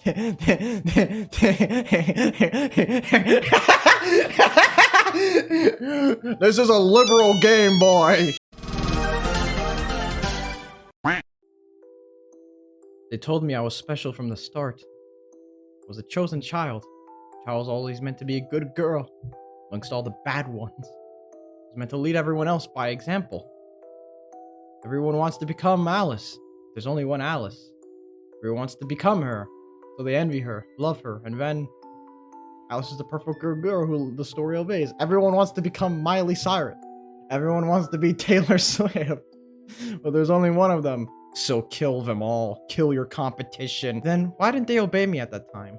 This is a liberal game, boy. They told me I was special from the start. I was a chosen child. I was always meant to be a good girl amongst all the bad ones. I was meant to lead everyone else by example. Everyone wants to become Alice. There's only one Alice. Everyone wants to become her. So they envy her, love her, and then Alice is the perfect girl who the story obeys. Everyone wants to become Miley Cyrus. Everyone wants to be Taylor Swift. But there's only one of them. So kill them all. Kill your competition. Then why didn't they obey me at that time?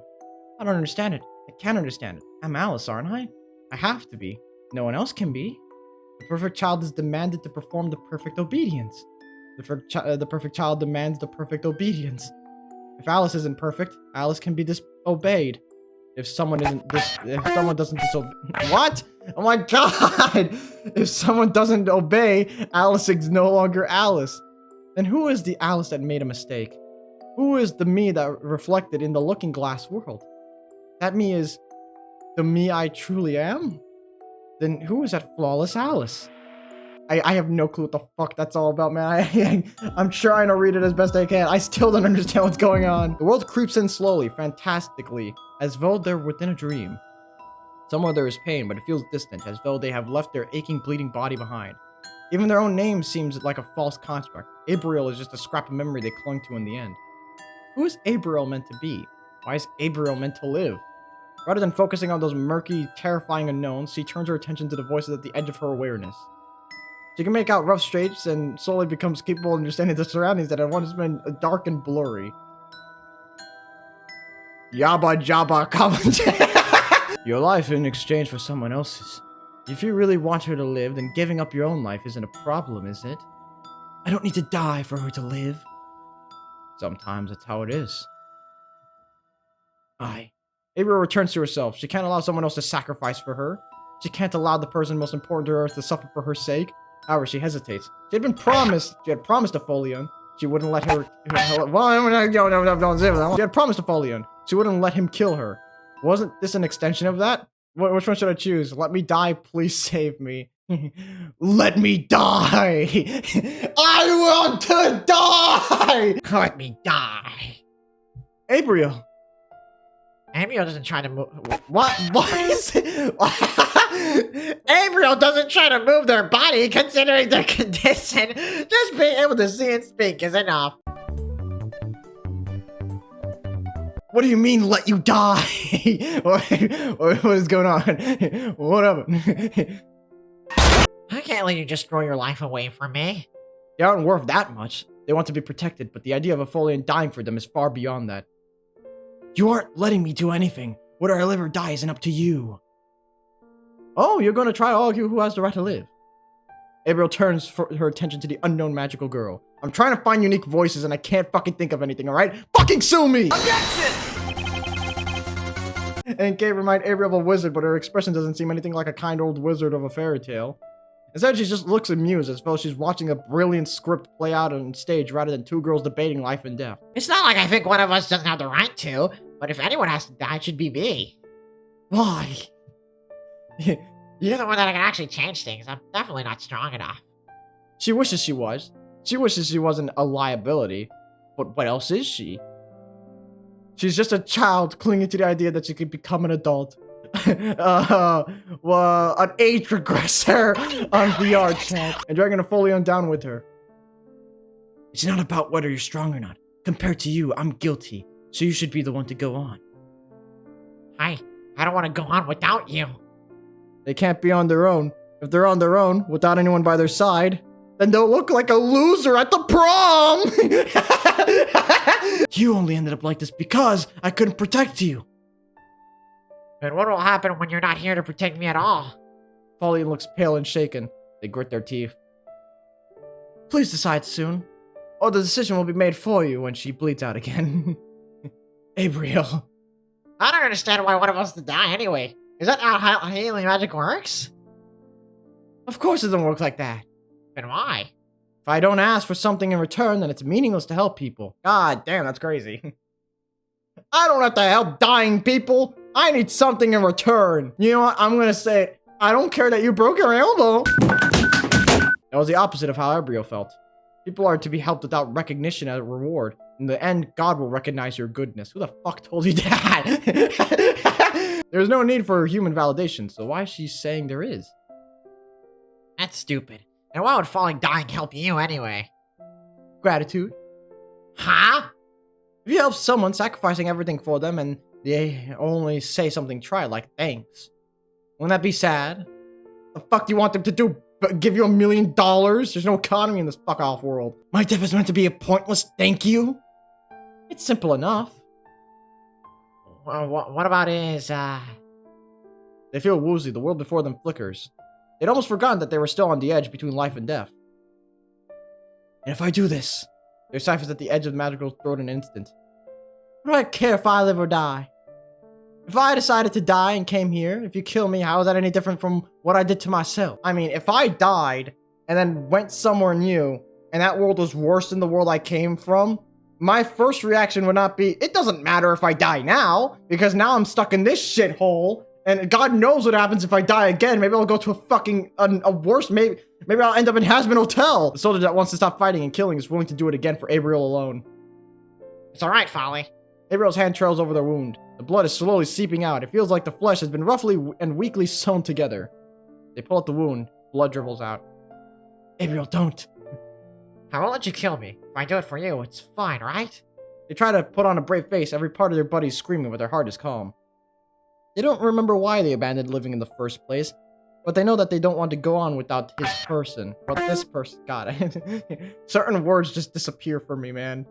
I don't understand it. I can't understand it. I'm Alice, aren't I? I have to be. No one else can be. The perfect child is demanded to perform the perfect obedience. The perfect child demands the perfect obedience. If Alice isn't perfect, Alice can be disobeyed. If someone doesn't disobey, what? Oh my god! If someone doesn't obey, Alice is no longer Alice. Then who is the Alice that made a mistake? Who is the me that reflected in the looking glass world? That me is the me I truly am? Then who is that flawless Alice? I have no clue what the fuck that's all about, man. I'm trying to read it as best I can. I still don't understand what's going on. The world creeps in slowly, fantastically, as though they're within a dream. Somewhere there is pain, but it feels distant, as though they have left their aching, bleeding body behind. Even their own name seems like a false construct. Abriel is just a scrap of memory they clung to in the end. Who is Abriel meant to be? Why is Abriel meant to live? Rather than focusing on those murky, terrifying unknowns, she turns her attention to the voices at the edge of her awareness. She can make out rough shapes and slowly becomes capable of understanding the surroundings that had once been dark and blurry. Yabba jabba kabba. Your life in exchange for someone else's. If you really want her to live, then giving up your own life isn't a problem, is it? I don't need to die for her to live. Sometimes that's how it is. Abriel returns to herself. She can't allow someone else to sacrifice for her. She can't allow the person most important to her to suffer for her sake. However, she hesitates. She had promised Aphelion. She wouldn't let her. She had promised Aphelion. She wouldn't let him kill her. Wasn't this an extension of that? Which one should I choose? Let me die, please save me. Let me die! I want to die! Let me die. Abriel. Abriel doesn't try to move. What is it? Abriel doesn't try to move their body considering their condition. Just being able to see and speak is enough. What do you mean, let you die? what is going on? What happened? I can't let you just throw your life away from me. They aren't worth that much. They want to be protected, but the idea of Aphelion dying for them is far beyond that. You aren't letting me do anything. Whether I live or die isn't up to you. Oh, you're going to try to argue who has the right to live. Abriel turns her attention to the unknown magical girl. I'm trying to find unique voices and I can't fucking think of anything, alright? Fucking sue me! Objection! And Kate remind Abriel of a wizard, but her expression doesn't seem anything like a kind old wizard of a fairy tale. Instead, she just looks amused as though she's watching a brilliant script play out on stage rather than two girls debating life and death. It's not like I think one of us doesn't have the right to, but if anyone has to die, it should be me. Why? You're the one that can actually change things. I'm definitely not strong enough. She wishes she was. She wishes she wasn't a liability. But what else is she? She's just a child clinging to the idea that she could become an adult. Well, an age regressor on VR chat. And dragging Aphelion down with her. It's not about whether you're strong or not. Compared to you, I'm guilty. So you should be the one to go on. I don't want to go on without you. They can't be on their own. If they're on their own, without anyone by their side, then they'll look like a loser at the prom! You only ended up like this because I couldn't protect you. And what will happen when you're not here to protect me at all? Aphelion looks pale and shaken. They grit their teeth. Please decide soon, or the decision will be made for you when she bleeds out again. Abriel. I don't understand why one of us to die anyway. Is that how healing magic works? Of course it doesn't work like that. Then why? If I don't ask for something in return, then it's meaningless to help people. God damn, that's crazy. I don't have to help dying people. I need something in return. You know what? I'm gonna say it. I don't care that you broke your elbow. That was the opposite of how Ebrio felt. People are to be helped without recognition as a reward. In the end, God will recognize your goodness. Who the fuck told you that? There's no need for human validation, so why is she saying there is? That's stupid. And why would falling dying help you anyway? Gratitude. Huh? If you help someone, sacrificing everything for them, and they only say something try like thanks, wouldn't that be sad? The fuck do you want them to do? Give you $1 million? There's no economy in this fuck-off world. My death is meant to be a pointless thank you? It's simple enough. Well, what about his, They feel woozy. The world before them flickers. They'd almost forgotten that they were still on the edge between life and death. And if I do this, their ciphers at the edge of the magical throat in an instant. What do I care if I live or die? If I decided to die and came here, if you kill me, how is that any different from what I did to myself? I mean, if I died and then went somewhere new, and that world was worse than the world I came from, my first reaction would not be, it doesn't matter if I die now, because now I'm stuck in this shithole, and God knows what happens if I die again. Maybe I'll go to a fucking, a worse, maybe I'll end up in Hazbin Hotel. The soldier that wants to stop fighting and killing is willing to do it again for Abriel alone. It's alright, Folly. Abriel's hand trails over their wound. The blood is slowly seeping out. It feels like the flesh has been roughly and weakly sewn together. They pull at the wound. Blood dribbles out. Abriel, don't. I won't let you kill me. If I do it for you, it's fine, right? They try to put on a brave face. Every part of their body is screaming, but their heart is calm. They don't remember why they abandoned living in the first place, but they know that they don't want to go on without his person. But this person, God, certain words just disappear from me, man.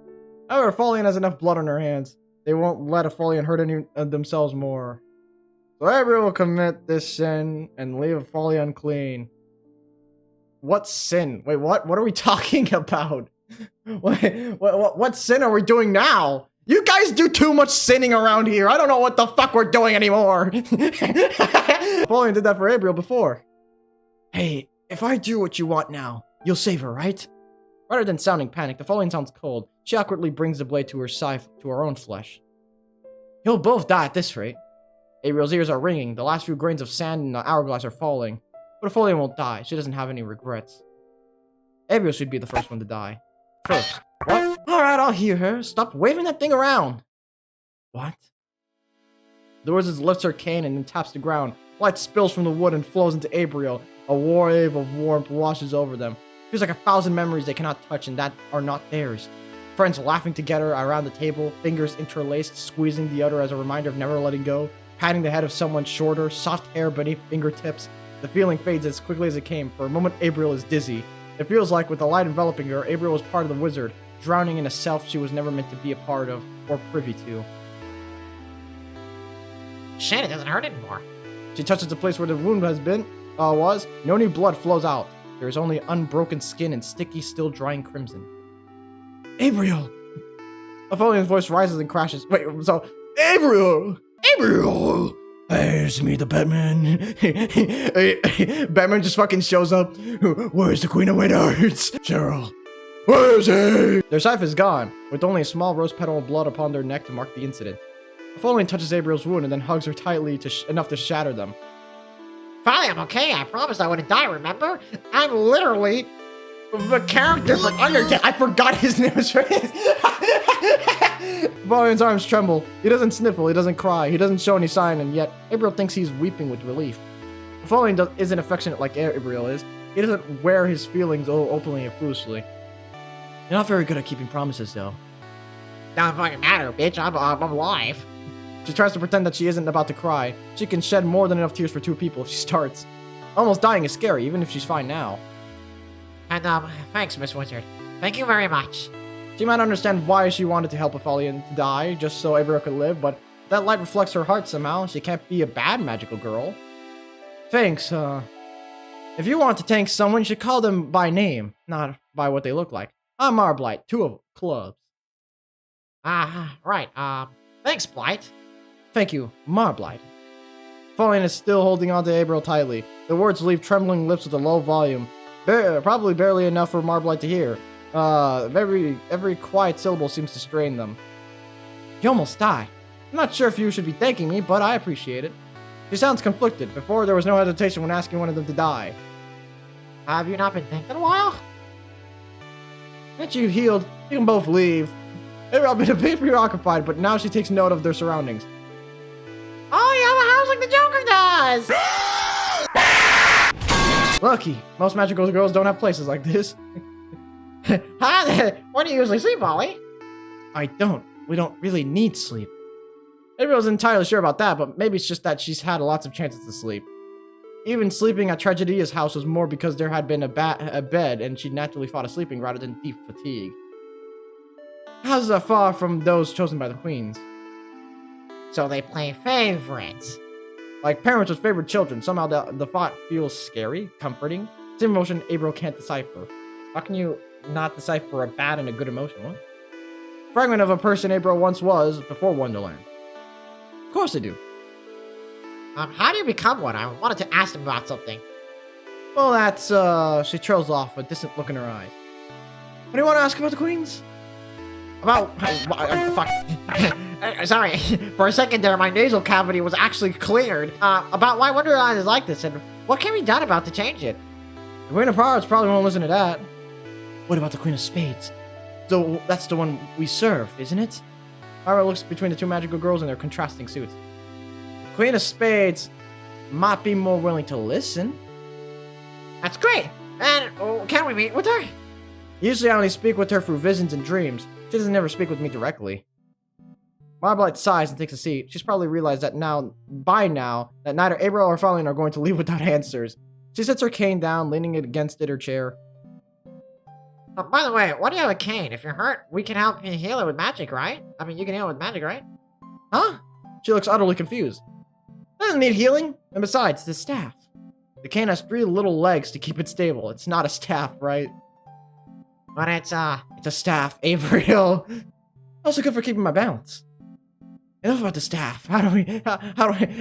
However, Folian has enough blood on her hands. They won't let a Folian hurt any of themselves more. So Abriel will commit this sin and leave a Folian clean. What sin? Wait, what? What are we talking about? What sin are we doing now? You guys do too much sinning around here. I don't know what the fuck we're doing anymore. Folian did that for Abriel before. Hey, if I do what you want now, you'll save her, right? Rather than sounding panicked, the Folian sounds cold. She awkwardly brings the blade to her side, to her own flesh. You'll both die at this rate. Abriel's ears are ringing. The last few grains of sand in the hourglass are falling. But Folian won't die. She doesn't have any regrets. Abriel should be the first one to die. First. What? Alright, I'll hear her. Stop waving that thing around. What? The wizard lifts her cane and then taps the ground. Light spills from the wood and flows into Abriel. A wave of warmth washes over them. Feels like 1,000 memories they cannot touch and that are not theirs. Friends laughing together around the table, fingers interlaced, squeezing the other as a reminder of never letting go, patting the head of someone shorter, soft hair beneath fingertips. The feeling fades as quickly as it came. For a moment, Abriel is dizzy. It feels like, with the light enveloping her, Abriel was part of the wizard, drowning in a self she was never meant to be a part of or privy to. Shit, it doesn't hurt anymore. She touches the place where the wound was. No new blood flows out. There is only unbroken skin and sticky, still drying crimson. Abriel! Folian's voice rises and crashes. Wait, so... Abriel! Abriel! Hey, it's me, the Batman. Batman just fucking shows up. Where's the Queen of White Arts? Cheryl. Where is he? Their scythe is gone, with only a small rose petal of blood upon their neck to mark the incident. Folian touches Abriel's wound and then hugs her tightly enough to shatter them. Folly, I'm okay. I promised I wouldn't die, remember? I'm literally the character from Undertale. I forgot his name was Folian's arms tremble. He doesn't sniffle, he doesn't cry, he doesn't show any sign, and yet Abriel thinks he's weeping with relief. Folian isn't affectionate like Abriel is. He doesn't wear his feelings openly and foolishly. You're not very good at keeping promises, though. Doesn't fucking matter, bitch. I'm alive. She tries to pretend that she isn't about to cry. She can shed more than enough tears for 2 people if she starts. Almost dying is scary, even if she's fine now. And, thanks, Miss Wizard. Thank you very much. She might understand why she wanted to help Folian to die, just so Abriel could live, but that light reflects her heart somehow. She can't be a bad magical girl. Thanks, if you want to thank someone, you should call them by name, not by what they look like. I'm Marblight, 2 of clubs. Right, thanks, Blight. Thank you, Marblight. Folian is still holding on to Abriel tightly. The words leave trembling lips with a low volume. Probably barely enough for Marblight to hear. Every quiet syllable seems to strain them. You almost died. I'm not sure if you should be thanking me, but I appreciate it. She sounds conflicted. Before, there was no hesitation when asking one of them to die. Have you not been thinking a while? Once you've healed, you can both leave. I've been a bit preoccupied, but now she takes note of their surroundings. Oh, you have a house like the Joker does! Lucky, most magical girls don't have places like this. Hi there! Where do you usually sleep, Ollie? I don't. We don't really need sleep. April wasn't entirely sure about that, but maybe it's just that she's had lots of chances to sleep. Even sleeping at Tragedia's house was more because there had been a bed and she naturally thought of sleeping rather than deep fatigue. How's that far from those chosen by the queens? So they play favorites. Like parents with favorite children, somehow the thought feels scary, comforting. It's an emotion April can't decipher. How can you not decipher a bad and a good emotion? What? Fragment of a person April once was before Wonderland. Of course I do. How do you become one? I wanted to ask him about something. Well, that's, she trails off, a distant look in her eyes. What do you want to ask about the queens? About... fuck. Sorry, for a second there, my nasal cavity was actually cleared. About why Wonderland is like this, and what can be done about to change it? The Queen of Hearts probably won't listen to that. What about the Queen of Spades? So, that's the one we serve, isn't it? Myra looks between the two magical girls in their contrasting suits. The Queen of Spades might be more willing to listen. That's great! And can we meet with her? Usually I only speak with her through visions and dreams. She doesn't ever speak with me directly. Marblight sighs and takes a seat. She's probably realized that by now, that neither April or Fallen are going to leave without answers. She sets her cane down, leaning it against her chair. Oh, by the way, why do you have a cane? If you're hurt, we can help you heal it with magic, right? I mean, you can heal it with magic, right? Huh? She looks utterly confused. Doesn't need healing. And besides, it's a staff. The cane has 3 little legs to keep it stable. It's not a staff, right? But it's a staff, April. Also good for keeping my balance. Enough about the staff.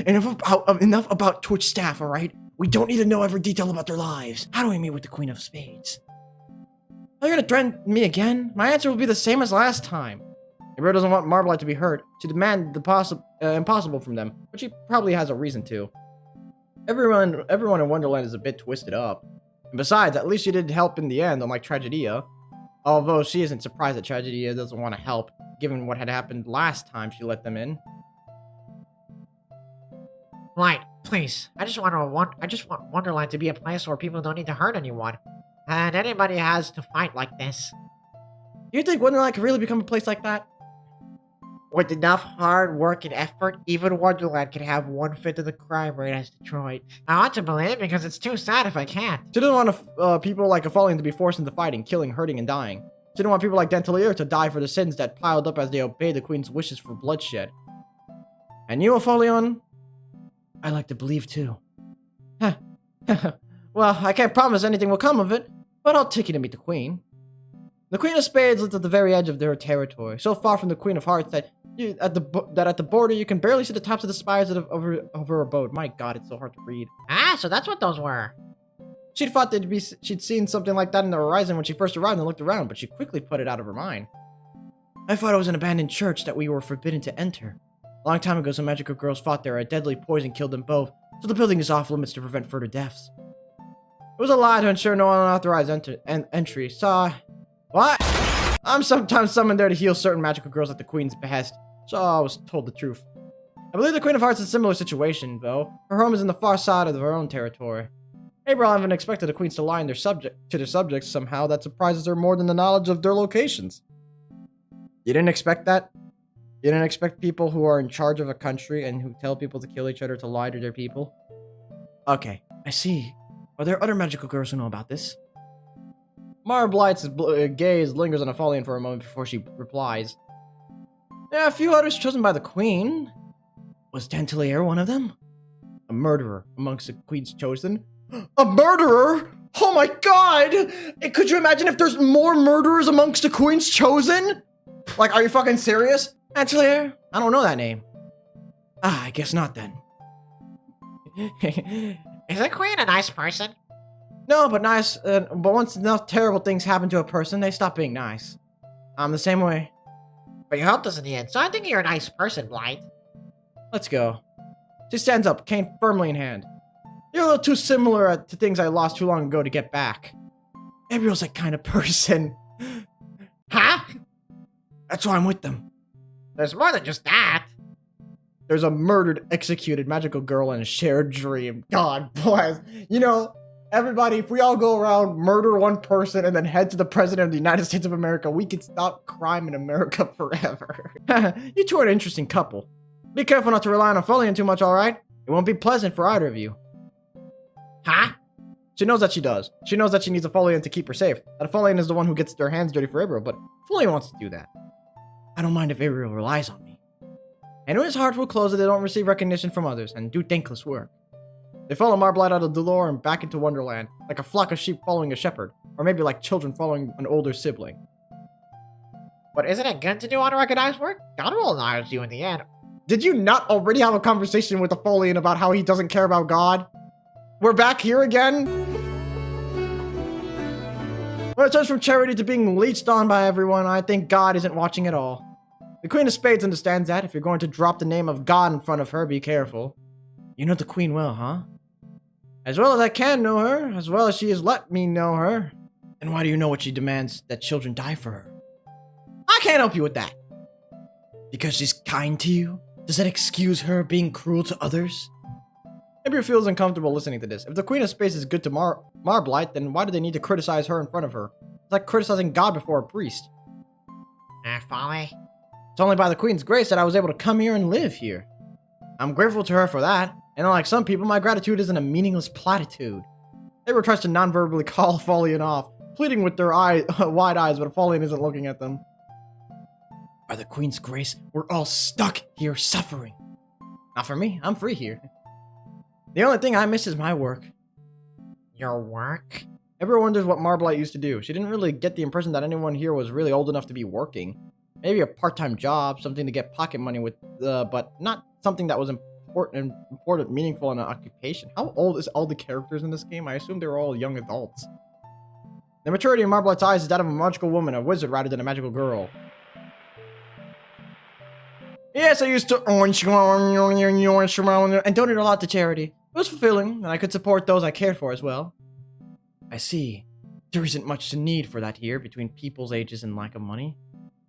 Enough about Twitch staff, alright? We don't need to know every detail about their lives. How do we meet with the Queen of Spades? Are you gonna threaten me again? My answer will be the same as last time. April doesn't want Marblight to be hurt. She demands the impossible from them, but she probably has a reason to. Everyone in Wonderland is a bit twisted up. And besides, at least she did help in the end, unlike Tragedia. Although she isn't surprised that Tragedia doesn't want to help, given what had happened last time she let them in. Light, please. I just want Wonderland to be a place where people don't need to hurt anyone. And anybody has to fight like this. Do you think Wonderland could really become a place like that? With enough hard work and effort, even Wonderland can have 1/5 of the crime rate as Detroit. I want to believe because it's too sad if I can't. She doesn't want people like Aphelion to be forced into fighting, killing, hurting, and dying. She didn't want people like Dentelier to die for the sins that piled up as they obeyed the Queen's wishes for bloodshed. And you, Aphelion? I like to believe too. Well, I can't promise anything will come of it, but I'll take you to meet the Queen. The Queen of Spades lives at the very edge of their territory, so far from the Queen of Hearts that at the border you can barely see the tops of the spires of her abode. My God, it's so hard to read. Ah, so that's what those were. She'd thought she'd seen something like that in the horizon when she first arrived and looked around, but she quickly put it out of her mind. I thought it was an abandoned church that we were forbidden to enter. A long time ago, some magical girls fought there. A deadly poison killed them both, so the building is off limits to prevent further deaths. It was a lie to ensure no unauthorized entry. What? I'm sometimes summoned there to heal certain magical girls at the Queen's behest, so I was told the truth. I believe the Queen of Hearts is a similar situation, though. Her home is in the far side of her own territory. April haven't expected the Queens to lie in their subjects somehow. That surprises her more than the knowledge of their locations. You didn't expect that? You didn't expect people who are in charge of a country and who tell people to kill each other to lie to their people? Okay, I see. Are there other magical girls who know about this? Marblight's gaze lingers on Aphelion for a moment before she replies. There are a few others chosen by the Queen. Was Dentelier one of them? A murderer amongst the Queen's chosen? A murderer? Oh my God! Could you imagine if there's more murderers amongst the Queen's chosen? Like, are you fucking serious? Dentelier? I don't know that name. Ah, I guess not then. Is the Queen a nice person? No, but nice. But once enough terrible things happen to a person, they stop being nice. I'm the same way. But you helped us in the end, so I think you're a nice person, Blight. Let's go. She stands up, cane firmly in hand. You're a little too similar to things I lost too long ago to get back. Gabriel's that kind of person. Huh? That's why I'm with them. There's more than just that. There's a murdered, executed magical girl and a shared dream. God bless. You know, everybody, if we all go around, murder one person, and then head to the president of the United States of America, we could stop crime in America forever. You two are an interesting couple. Be careful not to rely on Aphelion too much, alright? It won't be pleasant for either of you. Huh? She knows that she does. She knows that she needs Aphelion to keep her safe. That Aphelion is the one who gets their hands dirty for Abriel, but Aphelion wants to do that. I don't mind if Abriel relies on me. And when his heart will close, they don't receive recognition from others and do thankless work. They follow Marblight out of Dolor and back into Wonderland, like a flock of sheep following a shepherd, or maybe like children following an older sibling. But isn't it good to do unrecognized work? God will acknowledge you in the end. Did you not already have a conversation with Aphelion about how he doesn't care about God? We're back here again? When it turns from charity to being leeched on by everyone, I think God isn't watching at all. The Queen of Spades understands that. If you're going to drop the name of God in front of her, be careful. You know the Queen well, huh? As well as I can know her, as well as she has let me know her. And why do you know what she demands that children die for her? I can't help you with that. Because she's kind to you? Does that excuse her being cruel to others? Abriel feels uncomfortable listening to this. If the Queen of Space is good to Marblight, then why do they need to criticize her in front of her? It's like criticizing God before a priest. Folly? It's only by the Queen's grace that I was able to come here and live here. I'm grateful to her for that, and unlike some people, my gratitude isn't a meaningless platitude. Abriel tries to non-verbally call Aphelion off, pleading with their wide eyes, but Aphelion isn't looking at them. By the Queen's grace, we're all stuck here suffering. Not for me, I'm free here. The only thing I miss is my work. Your work? Everyone wonders what Marblight used to do. She didn't really get the impression that anyone here was really old enough to be working. Maybe a part-time job, something to get pocket money with, but not something that was important, meaningful, in an occupation. How old is all the characters in this game? I assume they're all young adults. The maturity in Marblight's eyes is that of a magical woman, a wizard, rather than a magical girl. Yes, I used to and donate a lot to charity. It was fulfilling, and I could support those I cared for as well. I see. There isn't much to need for that here, between people's ages and lack of money.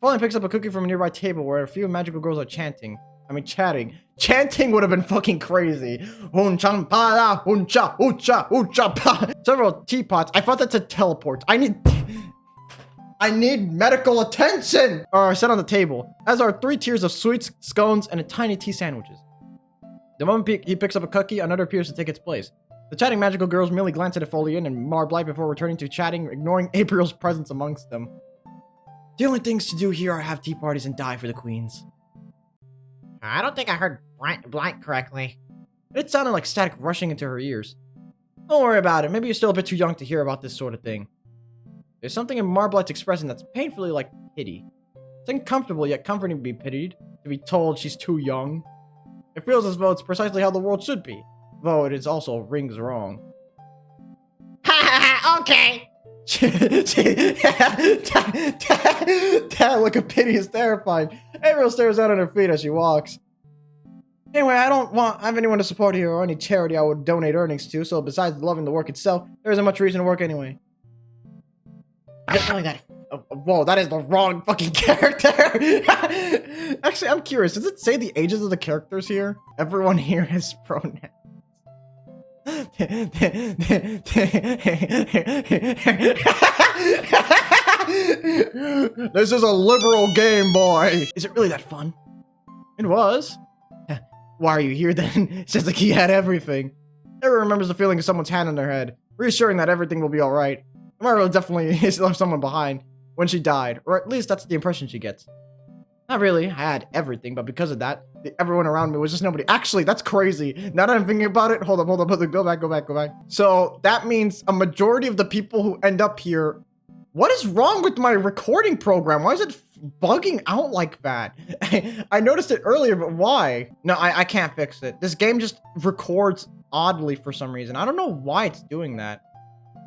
Fallen picks up a cookie from a nearby table where a few magical girls are chatting. Chanting would have been fucking crazy. Hun-chan pa hun-cha, ucha, ucha pa. Several teapots. I thought that said teleport. I need medical attention! Are set on the table, as are 3 tiers of sweets, scones, and a tiny tea sandwiches. The moment he picks up a cookie, another appears to take its place. The chatting magical girls merely glance at Aphelion and Marblight before returning to chatting, ignoring Abriel's presence amongst them. The only things to do here are have tea parties and die for the queens. I don't think I heard Blight correctly. It sounded like static rushing into her ears. Don't worry about it, maybe you're still a bit too young to hear about this sort of thing. There's something in Marblight's expression that's painfully like pity. It's uncomfortable yet comforting to be pitied, to be told she's too young. It feels as though it's precisely how the world should be, though it is also rings wrong. Ha ha ha, okay! That look of pity is terrifying. Abriel stares out at her feet as she walks. Anyway, I don't have anyone to support here or any charity I would donate earnings to, so besides loving the work itself, there isn't much reason to work anyway. Whoa, that is the wrong fucking character! Actually, I'm curious, does it say the ages of the characters here? Everyone here has pronouns. This is a liberal game, boy! Is it really that fun? It was. Why are you here then? It says like he had everything. Everyone remembers the feeling of someone's hand on their head, reassuring that everything will be alright. Mario definitely left someone behind when she died, or at least that's the impression she gets. Not really, I had everything, but because of that, everyone around me was just nobody. Actually, that's crazy. Now that I'm thinking about it, hold up, go back. So that means a majority of the people who end up here, what is wrong with my recording program? Why is it bugging out like that? I noticed it earlier, but why? No, I can't fix it. This game just records oddly for some reason. I don't know why it's doing that.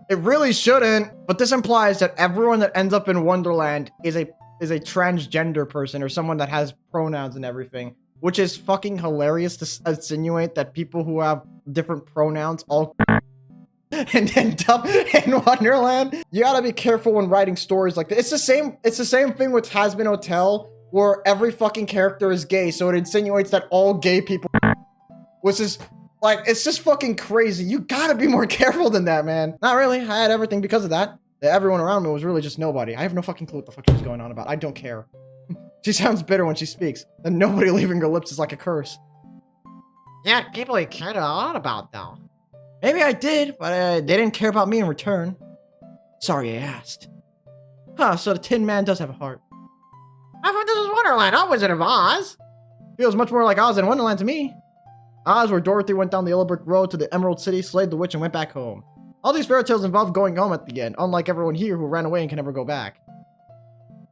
It really shouldn't, but this implies that everyone that ends up in Wonderland is a transgender person or someone that has pronouns and everything, which is fucking hilarious to insinuate that people who have different pronouns all and end up in Wonderland. You gotta be careful when writing stories like this. It's the same thing with Has Been Hotel, where every fucking character is gay, so it insinuates that all gay people, which is like, it's just fucking crazy. You gotta be more careful than that, man. Not really. I had everything because of that. Everyone around me was really just nobody. I have no fucking clue what the fuck she's going on about. I don't care. She sounds bitter when she speaks, and nobody leaving her lips is like a curse. Yeah, people you cared a lot about, though. Maybe I did, but they didn't care about me in return. Sorry I asked. Huh, so the Tin Man does have a heart. I thought this was Wonderland, not Wizard of Oz. Feels much more like Oz than Wonderland to me. Oz, where Dorothy went down the yellow brick road to the Emerald City, slayed the witch, and went back home. All these fairy tales involve going home at the end, unlike everyone here who ran away and can never go back.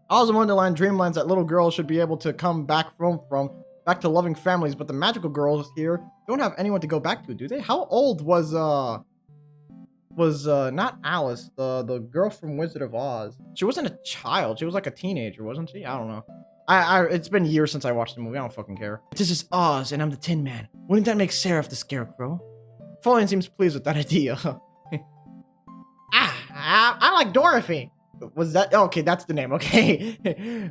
Oz and Wonderland dreamlands that little girls should be able to come back back to loving families, but the magical girls here don't have anyone to go back to, do they? How old was not Alice, the girl from Wizard of Oz? She wasn't a child, she was like a teenager, wasn't she? I don't know. It's been years since I watched the movie, I don't fucking care. This is Oz, and I'm the Tin Man. Wouldn't that make Seraph the Scarecrow? Folian seems pleased with that idea. I'm like Dorothy. Was that? Okay, that's the name, okay.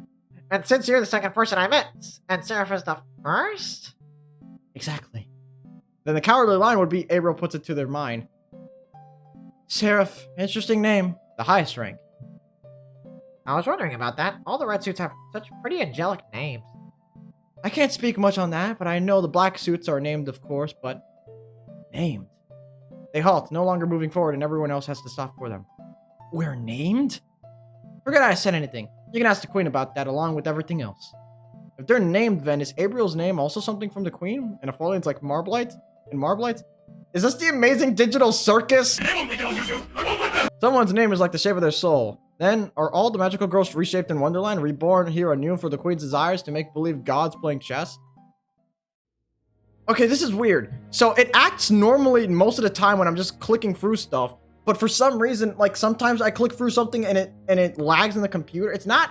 And since you're the second person I met, and Seraph is the first? Exactly. Then the Cowardly Lion would be, April puts it to their mind. Seraph, interesting name. The highest rank. I was wondering about that. All the red suits have such pretty angelic names. I can't speak much on that, but I know the black suits are named, of course, but... named. They halt, no longer moving forward, and everyone else has to stop for them. We're named? Forget I said anything. You can ask the Queen about that, along with everything else. If they're named, then is Abriel's name also something from the Queen? And if Folian's like Marblite? And Marblite? Is this the amazing digital circus? Someone's name is like the shape of their soul. Then, are all the magical girls reshaped in Wonderland, reborn here anew for the Queen's desires to make believe gods playing chess? Okay, this is weird. So it acts normally most of the time when I'm just clicking through stuff, but for some reason, like sometimes I click through something and it lags in the computer. It's not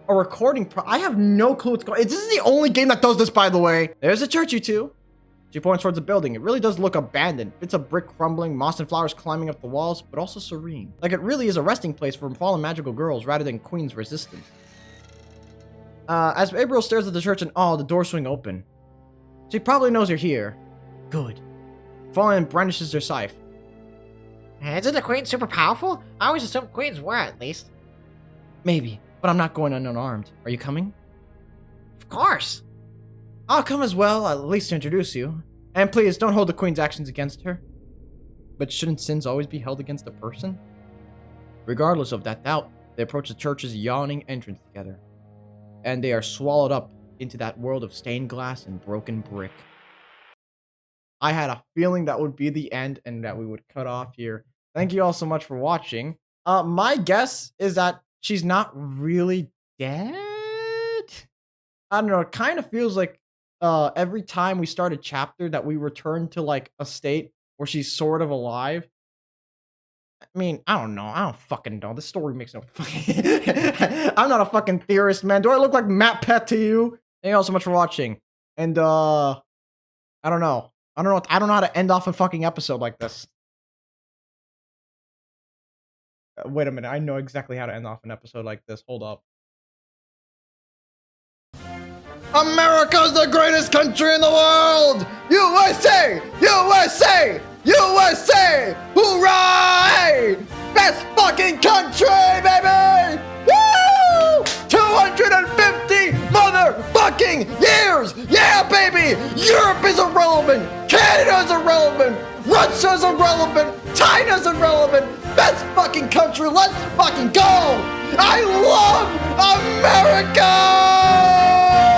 a recording I have no clue what's going on. This is the only game that does this, by the way. There's a church, you two. She points towards the building. It really does look abandoned. Bits of brick crumbling, moss and flowers climbing up the walls, but also serene. Like it really is a resting place for fallen magical girls rather than Queen's resistance. As Abriel stares at the church in awe, the doors swing open. She probably knows you're here. Good. Fallen brandishes their scythe. Isn't the Queen super powerful? I always assumed Queens were, at least. Maybe, but I'm not going unarmed. Are you coming? Of course. I'll come as well, at least to introduce you. And please, don't hold the Queen's actions against her. But shouldn't sins always be held against a person? Regardless of that doubt, they approach the church's yawning entrance together. And they are swallowed up into that world of stained glass and broken brick. I had a feeling that would be the end and that we would cut off here. Thank you all so much for watching. My guess is that she's not really dead? I don't know, it kind of feels like every time we start a chapter that we return to like a state where she's sort of alive. I mean, I don't know. I don't fucking know. This story makes no fucking... I'm not a fucking theorist, man. Do I look like Matt Pett to you? Thank you all so much for watching. And, I don't know. I don't know how to end off a fucking episode like this. Wait a minute. I know exactly how to end off an episode like this. Hold up. America's the greatest country in the world! USA! USA! USA! Hooray! Best fucking country, baby! Woo! 250 motherfucking years! Yeah, baby! Europe is irrelevant! Canada's irrelevant! Russia's irrelevant! China's irrelevant! Best fucking country! Let's fucking go! I love America!